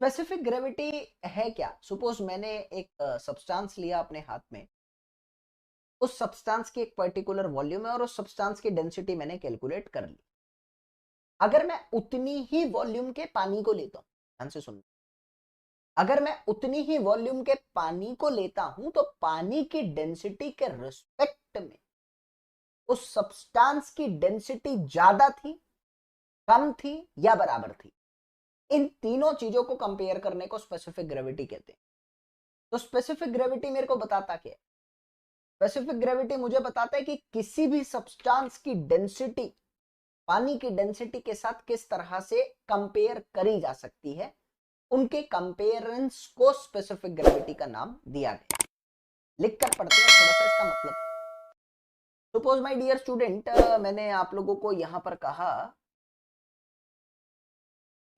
Specific gravity है क्या? Suppose मैंने एक सब्सटेंस लिया अपने हाथ में, उस सब्सटेंस की एक पर्टिकुलर वॉल्यूम है और उस सब्सटेंस की डेंसिटी मैंने कैलकुलेट कर ली। अगर मैं उतनी ही वॉल्यूम के पानी को लेता हूं, ध्यान से सुन, अगर मैं उतनी ही वॉल्यूम के पानी को लेता हूं तो पानी की डेंसिटी के रिस्पेक्ट में उस सब्सटेंस की डेंसिटी ज्यादा थी, कम थी या बराबर थी, इन तीनों चीजों को कंपेयर करने को स्पेसिफिक ग्रेविटी कहते हैं। तो स्पेसिफिक ग्रेविटी मेरे को बताता क्या है? स्पेसिफिक ग्रेविटी मुझे बताता है कि किसी भी सब्सटेंस की डेंसिटी पानी की डेंसिटी के साथ किस तरह से कंपेयर करी जा सकती है, उनके कंपेरेंस को स्पेसिफिक ग्रेविटी का नाम दिया गया। लिखकर पढ़ते हैं थोड़ा सा इसका मतलब। सपोज माय डियर स्टूडेंट, मैंने आप लोगों को यहां पर कहा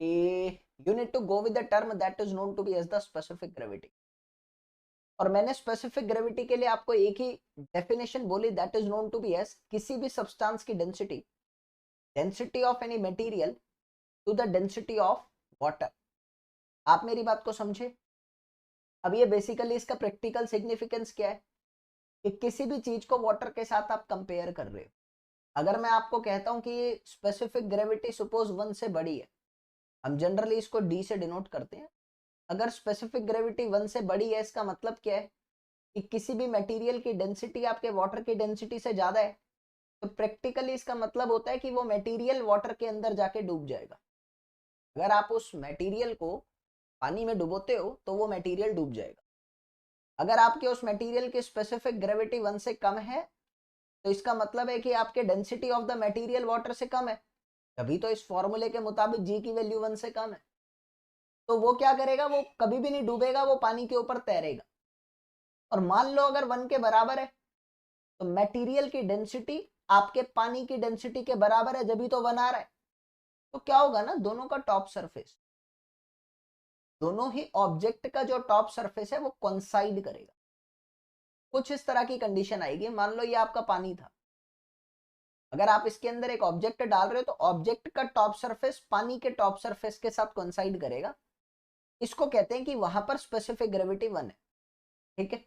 कि you need to go with the term that is known to be as the specific gravity, और मैंने स्पेसिफिक ग्रेविटी के लिए आपको एक ही डेफिनेशन बोली, that is known to be as किसी भी सब्सटेंस की density, density of any material to the density of water. आप मेरी बात को समझे? अब ये बेसिकली इसका प्रैक्टिकल सिग्निफिकेंस क्या है कि किसी भी चीज को वाटर के साथ आप कंपेयर कर रहे हो। अगर मैं आपको कहता हूं कि स्पेसिफिक ग्रेविटी सपोज 1 से बड़ी है, हम जनरली इसको डी से डिनोट करते हैं। अगर स्पेसिफिक ग्रेविटी 1 से बड़ी है, इसका मतलब क्या है कि किसी भी मटेरियल की डेंसिटी आपके वाटर की डेंसिटी से ज्यादा है, तो प्रैक्टिकली इसका मतलब होता है कि वो मटेरियल वाटर के अंदर जाके डूब जाएगा। अगर आप उस मटेरियल को पानी में डुबोते हो तो वो मटेरियल डूब जाएगा। अगर आपके उस मटेरियल की स्पेसिफिक ग्रेविटी 1 से कम है, तो इसका मतलब है कि आपके density of the material water से कम है, तभी तो इस फॉर्मूले के मुताबिक जी की वैल्यू 1 से कम है। तो वो क्या करेगा, वो कभी भी नहीं डूबेगा, वो पानी के ऊपर तैरेगा। और मान लो अगर 1 के बराबर है, तो मटेरियल की डेंसिटी आपके पानी की डेंसिटी के बराबर है, जब भी तो 1 आ रहा है। तो क्या होगा ना, दोनों का टॉप सरफेस, दोनों ही ऑब्जेक्ट का जो टॉप सरफेस है वो कोइंसाइड करेगा। कुछ इस तरह की कंडीशन आएगी, मान लो ये आपका पानी था, अगर आप इसके अंदर एक ऑब्जेक्ट डाल रहे हो तो ऑब्जेक्ट का टॉप सरफेस पानी के टॉप सरफेस के साथ कोइंसाइड करेगा। इसको कहते हैं कि वहां पर स्पेसिफिक ग्रेविटी 1 है। ठीक है,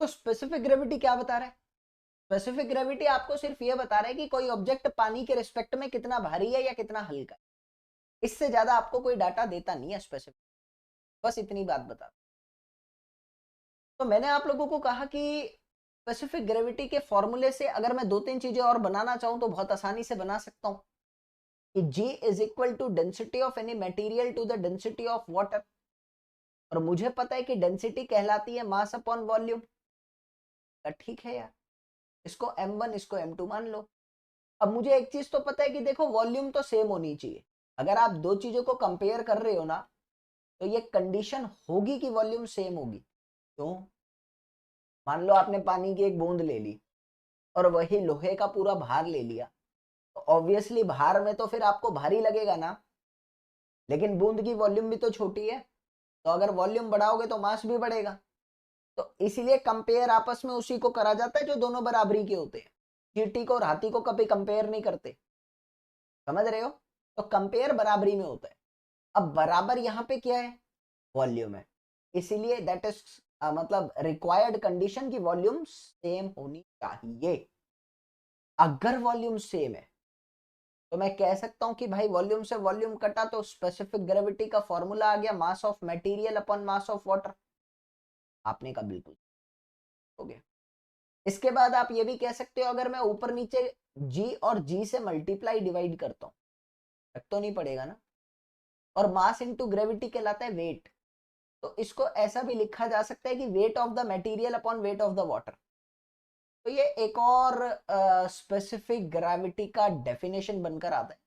तो स्पेसिफिक ग्रेविटी क्या बता रहा है? स्पेसिफिक ग्रेविटी आपको सिर्फ ये बता रहा है कि कोई ऑब्जेक्ट पानी के रिस्पेक्ट में कितना भारी है या कितना हल्का है। इससे ज्यादा आपको कोई डाटा देता नहीं है स्पेसिफिक, बस इतनी बात बता। तो मैंने आप लोगों को कहा कि स्पेसिफिक ग्रेविटी के फॉर्मूले से अगर मैं 2-3 चीजें और बनाना चाहूं तो बहुत आसानी से बना सकता हूं कि G is equal to density of any material to the density of water, और मुझे पता है कि डेंसिटी कहलाती है मास अपॉन वॉल्यूम। ठीक है यार, इसको m1 इसको m2 मान लो। अब मुझे एक चीज तो पता है कि देखो वॉल्यूम तो सेम होनी चाहिए। अगर आप दो चीजों को कंपेयर कर रहे हो ना, तो ये कंडीशन होगी कि वॉल्यूम सेम होगी। क्यों? मान लो आपने पानी की एक बूंद ले ली और वही लोहे का पूरा भार ले लिया, तो ऑब्वियसली भार में तो फिर आपको भारी लगेगा ना, लेकिन बूंद की वॉल्यूम भी तो छोटी है, तो अगर वॉल्यूम बढ़ाओगे तो मास भी बढ़ेगा। तो इसीलिए कंपेयर आपस में उसी को करा जाता है जो दोनों बराबरी के होते हैं। चींटी को और हाथी को कभी कंपेयर नहीं करते, समझ रहे हो? तो कंपेयर बराबरी में होता है। अब बराबर यहाँ पे क्या है? वॉल्यूम है। इसीलिए दैट इज मतलब रिक्वायर्ड कंडीशन की वॉल्यूम सेम होनी चाहिए। अगर वॉल्यूम सेम है तो मैं कह सकता हूं कि भाई वॉल्यूम से वॉल्यूम कटा तो स्पेसिफिक ग्रेविटी का फॉर्मूला आ गया, mass of material upon mass of water. आपने कहा बिल्कुल हो गया। इसके बाद आप ये भी कह सकते हो, अगर मैं ऊपर नीचे जी और जी से मल्टीप्लाई डिवाइड करता हूं, तो नहीं पड़ेगा ना, और मास इनटू ग्रेविटी कहलाता है वेट, तो इसको ऐसा भी लिखा जा सकता है कि wait of the material upon weight of the water. तो ये एक और स्पेसिफिक ग्रेविटी का डेफिनेशन बनकर आता है,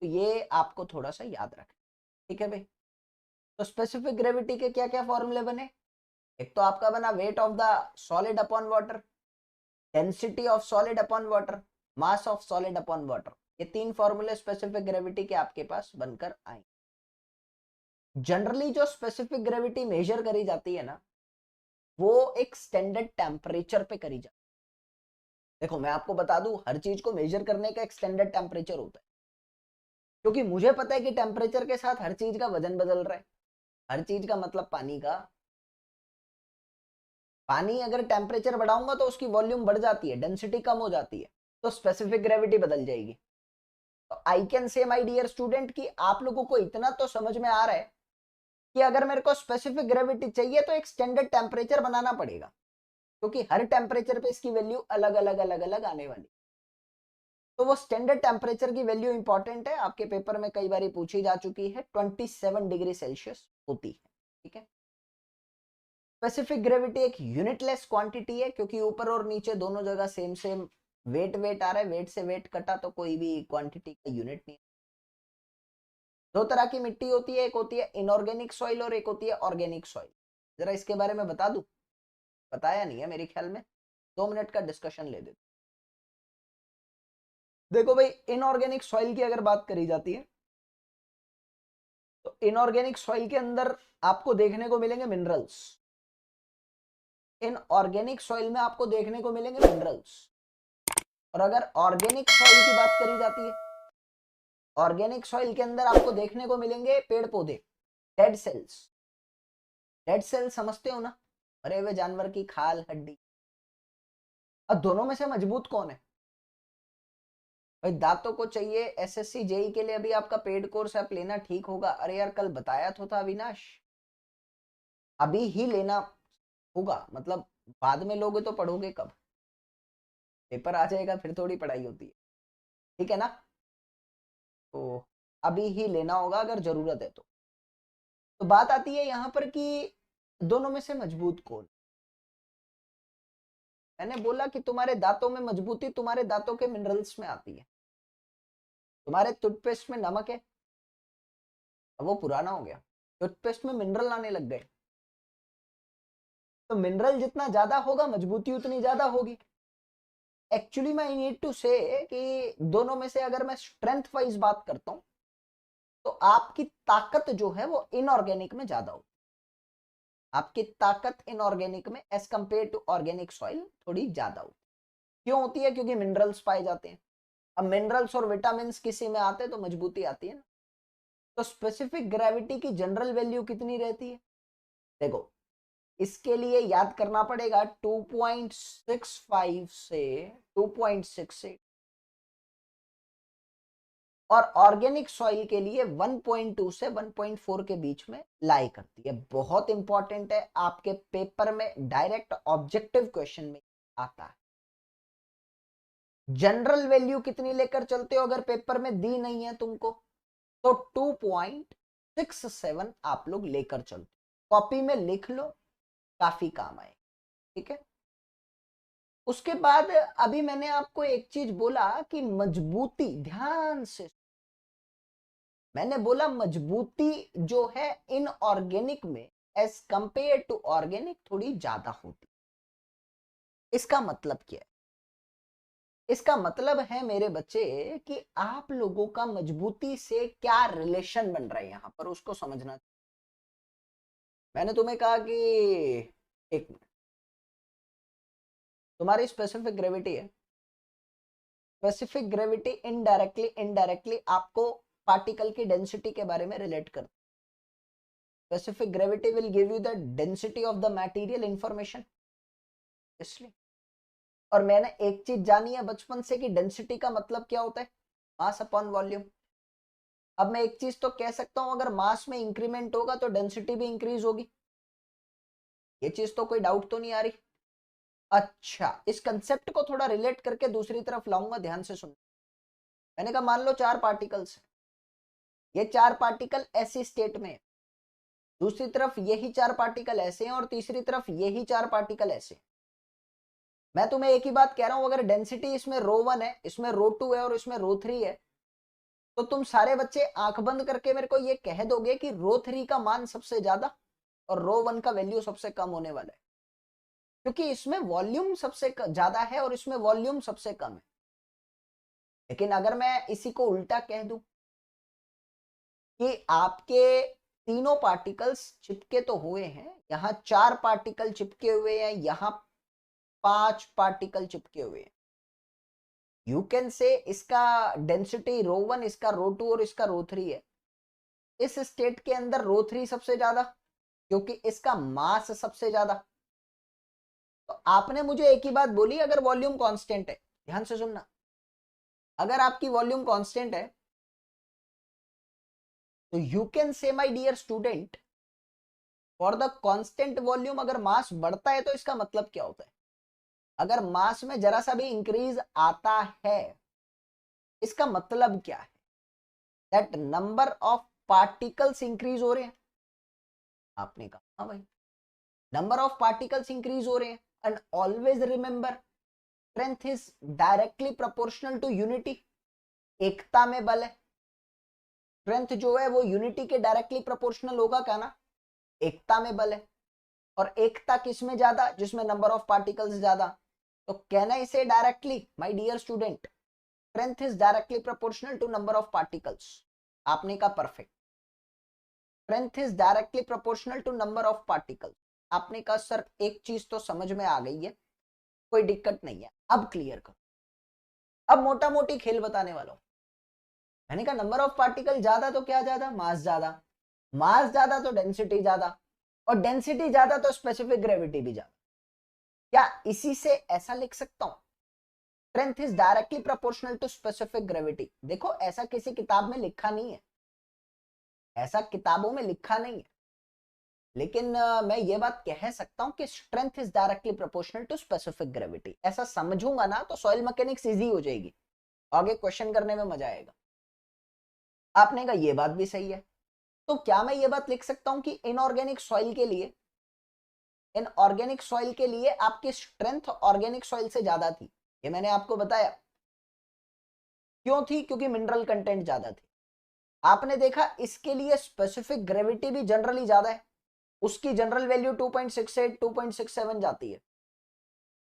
तो ये आपको थोड़ा सा याद रखें। ठीक है भाई, तो स्पेसिफिक ग्रेविटी के क्या क्या फॉर्मूले बने? एक तो आपका बना wait of the solid upon water, density of solid upon water, mass of solid upon water. ये 3 फॉर्मूले स्पेसिफिक ग्रेविटी के आपके पास बनकर आए। जनरली जो स्पेसिफिक ग्रेविटी मेजर करी जाती है ना, वो एक स्टैंडर्ड टेम्परेचर पे करी जाती है। देखो मैं आपको बता दूं, हर चीज को मेजर करने का एक स्टैंडर्ड टेम्परेचर होता है। क्योंकि मुझे पता है कि टेम्परेचर के साथ हर चीज का वजन बदल रहा है, हर चीज का मतलब पानी का। पानी अगर टेम्परेचर बढ़ाऊंगा तो उसकी वॉल्यूम बढ़ जाती है, डेंसिटी कम हो जाती है, तो स्पेसिफिक ग्रेविटी बदल जाएगी। तो I can say my dear student कि आप लोगों को इतना तो समझ में आ रहा है कि अगर मेरे को स्पेसिफिक ग्रेविटी चाहिए तो एक स्टैंडर्ड टेम्परेचर बनाना पड़ेगा, क्योंकि हर टेम्परेचर पे इसकी वैल्यू अलग अलग अलग अलग आने वाली। तो वो स्टैंडर्ड टेम्परेचर की वैल्यू इंपॉर्टेंट है, आपके पेपर में कई बार पूछी जा चुकी है, 27 डिग्री सेल्सियस होती है। ठीक है, स्पेसिफिक ग्रेविटी एक यूनिटलेस क्वांटिटी है, क्योंकि ऊपर और नीचे दोनों जगह सेम सेम वेट वेट आ रहा है, वेट से वेट कटा तो कोई भी क्वांटिटी का यूनिट नहीं। दो तरह की मिट्टी होती है, एक होती है इनऑर्गेनिक सॉइल और एक होती है ऑर्गेनिक सॉइल। जरा इसके बारे में बता दूं, बताया नहीं है मेरे ख्याल में, 2 मिनट का डिस्कशन ले देते। देखो भाई, इनऑर्गेनिक सॉइल की अगर बात करी जाती है तो इनऑर्गेनिक सॉइल के अंदर आपको देखने को मिलेंगे मिनरल्स। इनऑर्गेनिक सॉइल में आपको देखने को मिलेंगे मिनरल्स। और अगर ऑर्गेनिक सॉइल की बात करी जाती है, ऑर्गेनिक सॉइल के अंदर आपको देखने को मिलेंगे पेड़ पौधे, डेड सेल्स। डेड सेल्स समझते हो ना, मरे हुए जानवर की खाल हड्डी। अब दोनों में से मजबूत कौन है भाई? दांतों को चाहिए, एसएससी जेई के लिए अभी आपका पेड कोर्स आप लेना ठीक होगा। अरे यार कल बताया तो था अविनाश, अभी ही लेना होगा, मतलब बाद में लोगे तो पढ़ोगे कब? पेपर आ जाएगा फिर थोड़ी पढ़ाई होती है, ठीक है ना? तो अभी ही लेना होगा अगर जरूरत है तो बात आती है यहाँ पर कि दोनों में से मजबूत कौन? मैंने बोला कि तुम्हारे दांतों में मजबूती तुम्हारे दांतों के मिनरल्स में आती है। तुम्हारे टूथपेस्ट में नमक है, अब वो पुराना हो गया, टूथपेस्ट में मिनरल आने लग गए, तो मिनरल जितना ज्यादा होगा मजबूती उतनी ज्यादा होगी। एक्चुअली मैं नीड टू से कि दोनों में से अगर मैं स्ट्रेंथ वाइज बात करता हूं तो आपकी ताकत जो है वो इनऑर्गेनिक में ज्यादा होगी। आपकी ताकत इनऑर्गेनिक में as compare to organic soil थोड़ी ज्यादा होती है। क्यों होती है? क्योंकि मिनरल्स पाए जाते हैं। अब मिनरल्स और विटामिन किसी में आते हैं तो मजबूती आती है ना। तो स्पेसिफिक ग्रेविटी की जनरल वैल्यू कितनी रहती है? देखो, इसके लिए याद करना पड़ेगा 2.65 से 2.68, और ऑर्गेनिक सॉइल के लिए 1.2 से 1.4 के बीच में लाई करती है। बहुत इंपॉर्टेंट है, आपके पेपर में डायरेक्ट ऑब्जेक्टिव क्वेश्चन में आता है। जनरल वैल्यू कितनी लेकर चलते हो अगर पेपर में दी नहीं है तुमको? तो 2.67 आप लोग लेकर चलते हो। कॉपी में लिख लो, काफी काम आए। ठीक है, उसके बाद अभी मैंने आपको एक चीज बोला कि मजबूती, ध्यान से मैंने बोला मजबूती जो है इनऑर्गेनिक में एज कंपेयर टू ऑर्गेनिक थोड़ी ज्यादा होती। इसका मतलब क्या है? इसका मतलब है मेरे बच्चे कि आप लोगों का मजबूती से क्या रिलेशन बन रहा है यहां पर, उसको समझना। मैंने तुम्हें कहा कि एक मिनट, तुम्हारी स्पेसिफिक ग्रेविटी है, स्पेसिफिक ग्रेविटी इनडायरेक्टली इनडायरेक्टली आपको पार्टिकल की डेंसिटी के बारे में रिलेट कर। Specific gravity will give you the density of the material information, इसलिए। और मैंने एक चीज जानी है बचपन से कि डेंसिटी का मतलब क्या होता है, मास अपॉन वॉल्यूम। अब मैं एक चीज तो कह सकता हूं, अगर मास में इंक्रीमेंट होगा तो डेंसिटी भी इंक्रीज होगी। ये चीज तो कोई डाउट तो नहीं आ रही? अच्छा, इस कंसेप्ट को थोड़ा रिलेट करके दूसरी तरफ लाऊंगा, ध्यान से सुन। मैंने कहा मान लो 4 पार्टिकल्स है, ये 4 पार्टिकल ऐसी स्टेट में है, दूसरी तरफ यही 4 पार्टिकल ऐसे हैं और तीसरी तरफ यही 4 पार्टिकल ऐसे। मैं तुम्हें एक ही बात कह रहा हूं, अगर डेंसिटी इसमें ρ1 है, इसमें ρ2 है और इसमें ρ3 है, तो तुम सारे बच्चे आंख बंद करके मेरे को ये कह दोगे कि ρ3 का मान सबसे ज्यादा और ρ1 का वैल्यू सबसे कम होने वाला है, क्योंकि इसमें वॉल्यूम सबसे ज्यादा है और इसमें वॉल्यूम सबसे कम है। लेकिन अगर मैं इसी को उल्टा कह दूं कि आपके तीनों पार्टिकल्स चिपके तो हुए हैं, यहां 4 पार्टिकल चिपके हुए हैं, यहां 5 पार्टिकल चिपके हुए हैं, यू कैन से इसका डेंसिटी ρ1, इसका ρ2 और इसका ρ3 है। इस स्टेट के अंदर ρ3 सबसे ज्यादा क्योंकि इसका मास सबसे ज्यादा। तो आपने मुझे एक ही बात बोली, अगर वॉल्यूम कांस्टेंट है, ध्यान से सुनना, अगर आपकी वॉल्यूम कांस्टेंट है तो you can say my dear student for the constant volume अगर मास बढ़ता है तो इसका मतलब क्या होता है? अगर मास में जरा सा भी इंक्रीज आता है इसका मतलब क्या है? That number of particles increase हो रहे हैं। आपने कहा हाँ भाई, नंबर ऑफ पार्टिकल्स इंक्रीज हो रहे हैं। And always remember strength is directly proportional to unity. एकता में बल है। स्ट्रेंथ जो है वो यूनिटी के डायरेक्टली प्रोपोर्शनल होगा क्या ना? एकता में बल है। और एकता किस में ज्यादा? जिसमें नंबर ऑफ पार्टिकल्स ज्यादा। तो can I say directly my dear student strength is directly proportional to number of particles. आपने कहा perfect, strength is directly proportional to number of particles. आपने कहा सर एक चीज तो समझ में आ गई है, कोई दिक्कत नहीं है, अब क्लियर करो। अब मोटा मोटी खेल बताने वाला हूं। मैंने कहा नंबर ऑफ पार्टिकल ज्यादा तो क्या ज्यादा? मास ज्यादा। मास ज्यादा तो डेंसिटी ज्यादा, और डेंसिटी ज्यादा तो स्पेसिफिक ग्रेविटी भी ज्यादा। क्या इसी से ऐसा लिख सकता हूं, strength is directly proportional to specific gravity? देखो ऐसा किसी किताब में लिखा नहीं है, ऐसा किताबों में लिखा नहीं है, लेकिन मैं ये बात कह सकता हूं कि strength is directly proportional to specific gravity. ऐसा समझूंगा ना तो सॉइल मैकेनिक्स इजी हो जाएगी, आगे क्वेश्चन करने में मजा आएगा। आपने कहा ये बात भी सही है, तो क्या मैं ये बात लिख सकता हूं कि इनऑर्गेनिक सॉइल के लिए, इनऑर्गेनिक सॉइल के लिए आपकी स्ट्रेंथ ऑर्गेनिक सॉइल से ज्यादा थी? ये मैंने आपको बताया। क्यों थी? क्योंकि मिनरल कंटेंट ज्यादा थी। आपने देखा इसके लिए स्पेसिफिक ग्रेविटी भी जनरली ज्यादा है। उसकी जनरल वैल्यू 2.68 2.67 जाती है,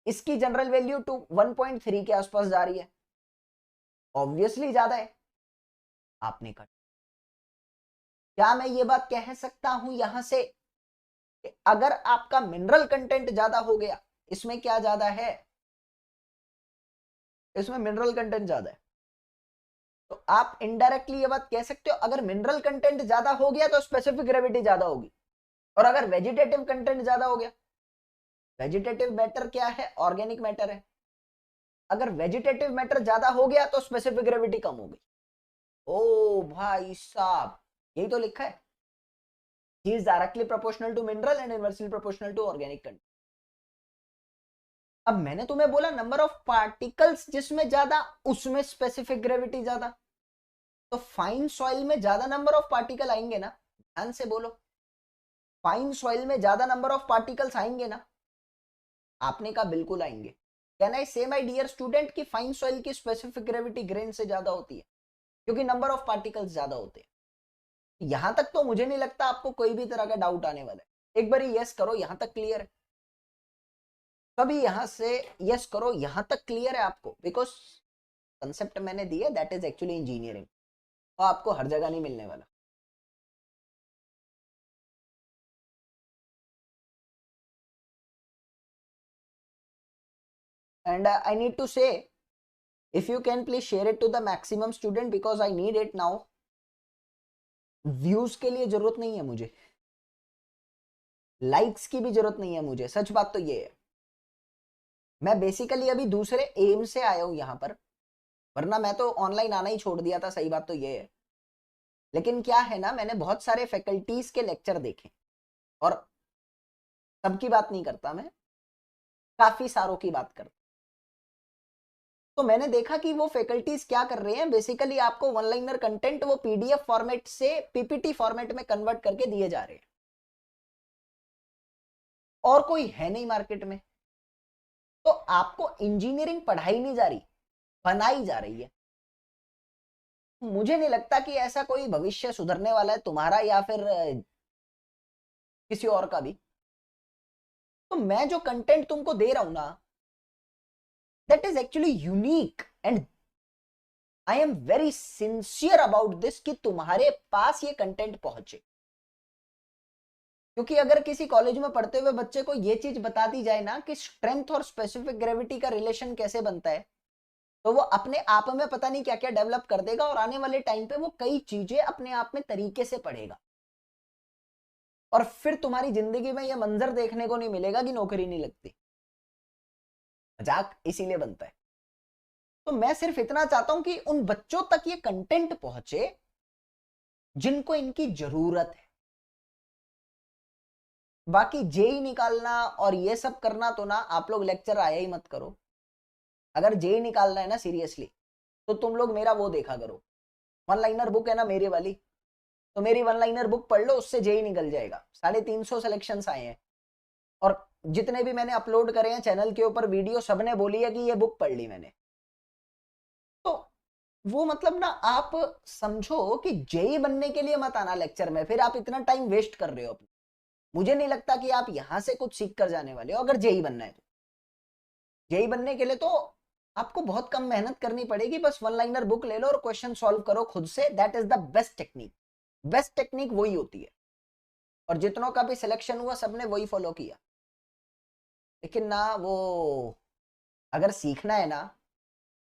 इसकी जनरल वैल्यू 1.3 के आसपास जा रही है, ऑब्वियसली ज्यादा है। आपने कहा क्या मैं ये बात कह सकता हूं यहां से कि अगर आपका मिनरल कंटेंट ज्यादा हो गया, इसमें क्या ज्यादा है? इसमें मिनरल कंटेंट ज्यादा है, तो आप इनडायरेक्टली ये बात कह सकते हो अगर मिनरल कंटेंट ज्यादा हो गया तो स्पेसिफिक ग्रेविटी ज्यादा होगी। और अगर वेजिटेटिव कंटेंट ज्यादा हो गया, वेजिटेटिव मैटर क्या है? ऑर्गेनिक मैटर है। अगर वेजिटेटिव मैटर ज्यादा हो गया तो स्पेसिफिक ग्रेविटी कम हो गई। ओ भाई साहब, यही तो लिखा है, He is directly proportional to mineral and inversely proportional to organic content। अब मैंने तुम्हें बोला नंबर ऑफ पार्टिकल्स जिसमें ज्यादा उसमें स्पेसिफिक ग्रेविटी ज्यादा, तो फाइन सॉइल में ज्यादा नंबर ऑफ पार्टिकल आएंगे ना? ध्यान से बोलो, फाइन सॉइल में ज्यादा नंबर ऑफ पार्टिकल्स आएंगे ना? आपने कहा बिल्कुल आएंगे। कैन आई से माय डियर स्टूडेंट कि फाइन सॉइल की स्पेसिफिक ग्रेविटी ग्रेन से ज्यादा होती है क्योंकि नंबर ऑफ पार्टिकल्स ज्यादा होते हैं। यहां तक तो मुझे नहीं लगता आपको कोई भी तरह का डाउट आने वाला है। एक बार यस करो, यहां तक क्लियर है? तभी यहां से यस करो, यहां तक क्लियर है आपको? बिकॉज कंसेप्ट मैंने दिया दैट इज एक्चुअली इंजीनियरिंग, और आपको हर जगह नहीं मिलने वाला। एंड आई नीड टू से if you can please share it to the maximum student because I need it now। Views के लिए जरूरत नहीं है मुझे, लाइक्स की भी जरूरत नहीं है मुझे, सच बात तो ये है। मैं बेसिकली अभी दूसरे एम से आया हूं यहां पर, वरना मैं तो ऑनलाइन आना ही छोड़ दिया था, सही बात तो ये है। लेकिन क्या है ना, मैंने बहुत सारे फैकल्टीज के लेक्चर देखे, और सबकी बात नहीं करता मैं, काफी सारों की बात करता। तो मैंने देखा कि वो फैकल्टीज क्या कर रहे हैं, बेसिकली आपको वन लाइनर कंटेंट वो पीडीएफ फॉर्मेट से पीपीटी फॉर्मेट में कन्वर्ट करके दिए जा रहे हैं, और कोई है नहीं मार्केट में। तो आपको इंजीनियरिंग पढ़ाई नहीं जा रही, बनाई जा रही है। मुझे नहीं लगता कि ऐसा कोई भविष्य सुधरने वाला है तुम्हारा या फिर किसी और का भी। तो मैं जो कंटेंट तुमको दे रहा हूं ना, that is actually unique, and I am very sincere about this कि तुम्हारे पास ये कंटेंट पहुंचे। क्योंकि अगर किसी कॉलेज में पढ़ते हुए बच्चे को ये चीज बता दी जाए ना कि स्ट्रेंथ और स्पेसिफिक ग्रेविटी का रिलेशन कैसे बनता है, तो वो अपने आप में पता नहीं क्या क्या डेवलप कर देगा और आने वाले टाइम पे वो कई चीजें अपने आप में तरीके से पढ़ेगा और फिर तुम्हारी जिंदगी में ये मंजर देखने को नहीं मिलेगा कि नौकरी नहीं लगती। मजाक इसीलिए बनता है। तो मैं सिर्फ इतना चाहता हूं कि उन बच्चों तक ये कंटेंट पहुंचे जिनको इनकी जरूरत है। बाकी जेई निकालना और ये सब करना तो ना आप लोग लेक्चर आया ही मत करो। अगर जेई निकालना है ना सीरियसली, तो तुम लोग मेरा वो देखा करो, वन लाइनर बुक है ना मेरी वाली, तो मेरी वन लाइनर बुक पढ़ लो, उससे जेई निकल जाएगा। 350 सिलेक्शन आए हैं और जितने भी मैंने अपलोड करे हैं चैनल के ऊपर वीडियो, सबने बोली है कि ये बुक पढ़ ली मैंने। तो वो मतलब ना आप समझो कि जेई बनने के लिए मत आना लेक्चर में, फिर आप इतना टाइम वेस्ट कर रहे हो अपना। मुझे नहीं लगता कि आप यहां से कुछ सीख कर जाने वाले हो अगर जेई बनना है तो। जेई बनने के लिए तो आपको बहुत कम मेहनत करनी पड़ेगी, बस वन लाइनर बुक ले लो और क्वेश्चन सॉल्व करो खुद से। That is the best technique. Best technique वही होती है और जितनों का भी सिलेक्शन हुआ सबने वही फॉलो किया। लेकिन ना वो अगर सीखना है ना,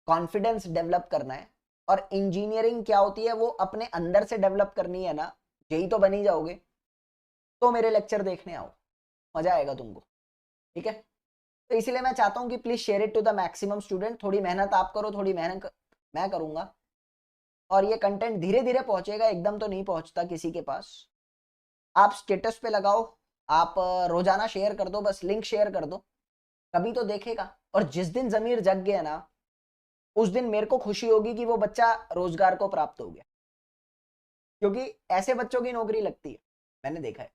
कॉन्फिडेंस डेवलप करना है और इंजीनियरिंग क्या होती है वो अपने अंदर से डेवलप करनी है ना, यही तो बन ही जाओगे। तो मेरे लेक्चर देखने आओ, मजा आएगा तुमको। ठीक है, तो इसीलिए मैं चाहता हूं कि please share it to the maximum student. थोड़ी मेहनत आप करो, थोड़ी मेहनत मैं करूंगा और ये कंटेंट धीरे धीरे पहुंचेगा, एकदम तो नहीं पहुंचता किसी के पास। आप स्टेटस पे लगाओ, आप रोजाना शेयर कर दो, बस लिंक शेयर कर दो, कभी तो देखेगा। और जिस दिन जमीर जग गया ना, उस दिन मेरे को खुशी होगी कि वो बच्चा रोजगार को प्राप्त हो गया, क्योंकि ऐसे बच्चों की नौकरी लगती है, मैंने देखा है।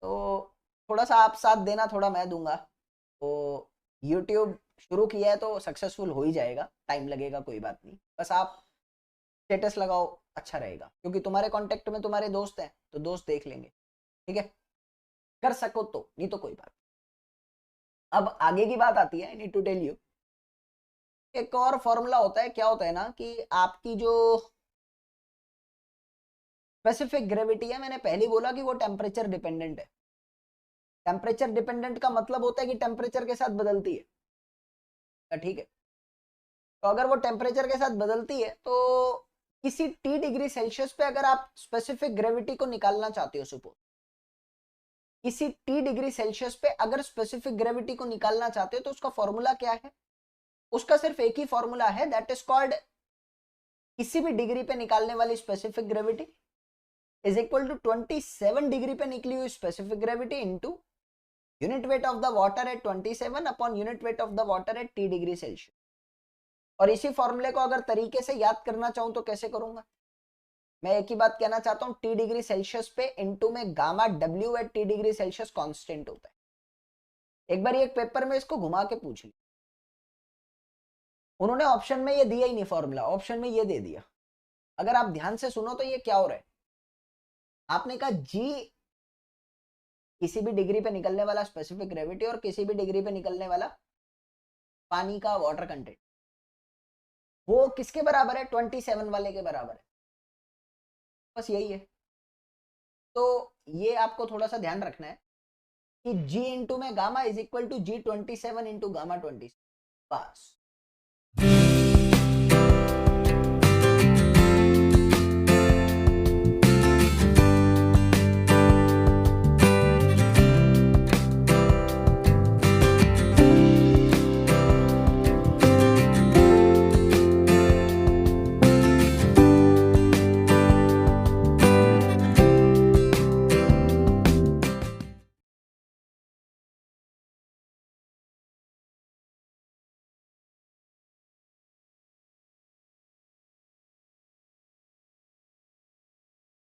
तो थोड़ा सा आप साथ देना, थोड़ा मैं दूंगा। तो यूट्यूब शुरू किया है तो सक्सेसफुल हो ही जाएगा, टाइम लगेगा, कोई बात नहीं। बस आप स्टेटस लगाओ, अच्छा रहेगा, क्योंकि तुम्हारे कांटेक्ट में तुम्हारे दोस्त हैं तो दोस्त देख लेंगे। ठीक है, कर सको तो, नहीं तो कोई बात। अब आगे की बात आती है, I need to tell you, एक और फॉर्मूला होता है। क्या होता है ना कि आपकी जो स्पेसिफिक ग्रेविटी है, मैंने पहले बोला कि वो टेम्परेचर डिपेंडेंट है। टेम्परेचर डिपेंडेंट का मतलब होता है कि टेम्परेचर के साथ बदलती है। ठीक है, तो अगर वो टेम्परेचर के साथ बदलती है तो किसी टी डिग्री सेल्सियस पे अगर आप स्पेसिफिक ग्रेविटी को निकालना चाहते हो, सपोज किसी टी डिग्री सेल्सियस पे अगर स्पेसिफिक ग्रेविटी को निकालना चाहते हो, तो उसका फॉर्मूला क्या है? उसका सिर्फ एक ही फॉर्मूला है, दैट इज कॉल्ड किसी भी डिग्री पे निकालने वाली specific gravity is equal to 27 degree पे निकली हुई specific gravity into unit weight of the water at 27 upon unit weight of the water at T degree Celsius. और इसी फॉर्मूले को अगर तरीके से याद करना चाहूं तो कैसे करूंगा? मैं एक ही बात कहना चाहता हूं, टी डिग्री सेल्सियस पे इनटू में gamma W eight T degree Celsius constant होता है। एक बार एक पेपर में इसको घुमा के पूछ लिया, उन्होंने ऑप्शन में ये दिया ही नहीं फॉर्मूला, ऑप्शन में ये दे दिया। अगर आप ध्यान से सुनो तो ये क्या हो रहा है, आपने कहा जी किसी भी डिग्री पे निकलने वाला स्पेसिफिक ग्रेविटी और किसी भी डिग्री पे निकलने वाला पानी का वाटर कंटेंट, वो किसके बराबर है? 27 वाले के बराबर है। बस यही है। तो ये आपको थोड़ा सा ध्यान रखना है कि जी इंटू में gamma is equal to G27 into gamma 27, बस।